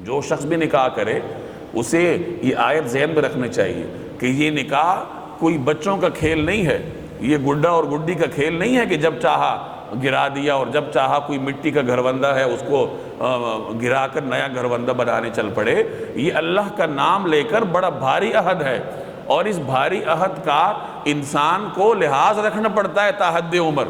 جو شخص بھی نکاح کرے اسے یہ آیت ذہن میں رکھنی چاہیے کہ یہ نکاح کوئی بچوں کا کھیل نہیں ہے، یہ گڈا اور گڈی کا کھیل نہیں ہے کہ جب چاہا گرا دیا اور جب چاہا کوئی مٹی کا گھروندہ ہے اس کو گرا کر نیا گھروندہ بنانے چل پڑے۔ یہ اللہ کا نام لے کر بڑا بھاری عہد ہے، اور اس بھاری عہد کا انسان کو لحاظ رکھنا پڑتا ہے تا حد عمر۔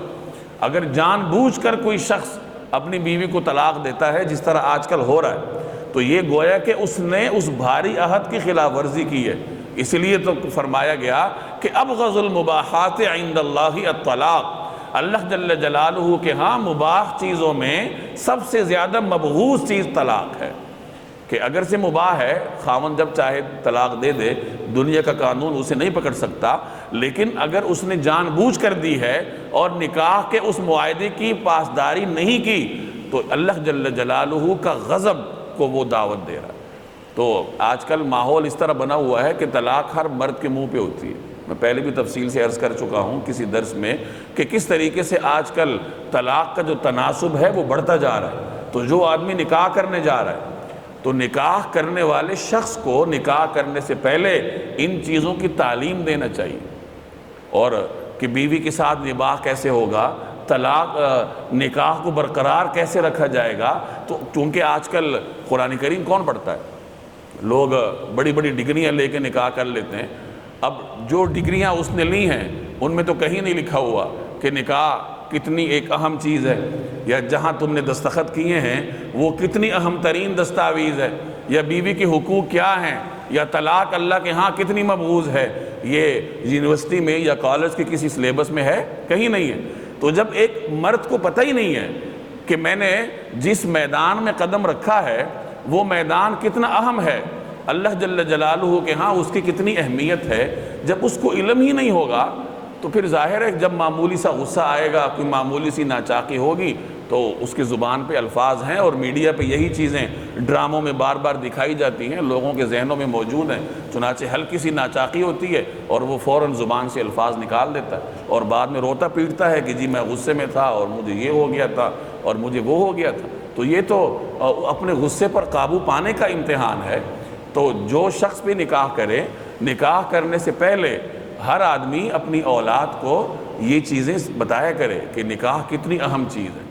اگر جان بوجھ کر کوئی شخص اپنی بیوی کو طلاق دیتا ہے جس طرح آج کل ہو رہا ہے، تو یہ گویا کہ اس نے اس بھاری عہد کی خلاف ورزی کی ہے۔ اس لیے تو فرمایا گیا کہ ابغض المباحات عند اللہ الطلاق، اللہ جل جلالہ کے ہاں مباح چیزوں میں سب سے زیادہ مبغوض چیز طلاق ہے، کہ اگر سے مباح ہے، خاوند جب چاہے طلاق دے دے، دنیا کا قانون اسے نہیں پکڑ سکتا، لیکن اگر اس نے جان بوجھ کر دی ہے اور نکاح کے اس معاہدے کی پاسداری نہیں کی تو اللہ جل جلالہ کا غضب کو وہ دعوت دے رہا ہے۔ تو آج کل ماحول اس طرح بنا ہوا ہے کہ طلاق ہر مرد کے منہ پہ ہوتی ہے۔ میں پہلے بھی تفصیل سے عرض کر چکا ہوں کسی درس میں کہ کس طریقے سے آج کل طلاق کا جو تناسب ہے وہ بڑھتا جا رہا ہے۔ تو جو آدمی نکاح کرنے جا رہا ہے تو نکاح کرنے والے شخص کو نکاح کرنے سے پہلے ان چیزوں کی تعلیم دینا چاہیے، اور کہ بیوی کے ساتھ نباہ کیسے ہوگا، طلاق نکاح کو برقرار کیسے رکھا جائے گا۔ تو چونکہ آج کل قرآن کریم کون پڑھتا ہے، لوگ بڑی بڑی ڈگریاں لے کے نکاح کر لیتے ہیں۔ اب جو ڈگریاں اس نے لی ہیں ان میں تو کہیں نہیں لکھا ہوا کہ نکاح کتنی ایک اہم چیز ہے، یا جہاں تم نے دستخط کیے ہیں وہ کتنی اہم ترین دستاویز ہے، یا بیوی کے حقوق کیا ہیں، یا طلاق اللہ کے ہاں کتنی مبغوض ہے، یہ یونیورسٹی میں یا کالج کے کسی سلیبس میں ہے؟ کہیں نہیں ہے۔ تو جب ایک مرد کو پتہ ہی نہیں ہے کہ میں نے جس میدان میں قدم رکھا ہے وہ میدان کتنا اہم ہے، اللہ جل جلالہ کے ہاں اس کی کتنی اہمیت ہے، جب اس کو علم ہی نہیں ہوگا تو پھر ظاہر ہے جب معمولی سا غصہ آئے گا، کوئی معمولی سی ناچاقی ہوگی تو اس کی زبان پہ الفاظ ہیں، اور میڈیا پہ یہی چیزیں ڈراموں میں بار بار دکھائی جاتی ہیں، لوگوں کے ذہنوں میں موجود ہیں، چنانچہ ہلکی سی ناچاقی ہوتی ہے اور وہ فوراً زبان سے الفاظ نکال دیتا ہے، اور بعد میں روتا پیٹتا ہے کہ جی میں غصے میں تھا اور مجھے یہ ہو گیا تھا اور مجھے وہ ہو گیا تھا۔ تو یہ تو اپنے غصے پر قابو پانے کا امتحان ہے۔ تو جو شخص بھی نکاح کرے، نکاح کرنے سے پہلے ہر آدمی اپنی اولاد کو یہ چیزیں بتایا کرے کہ نکاح کتنی اہم چیز ہے۔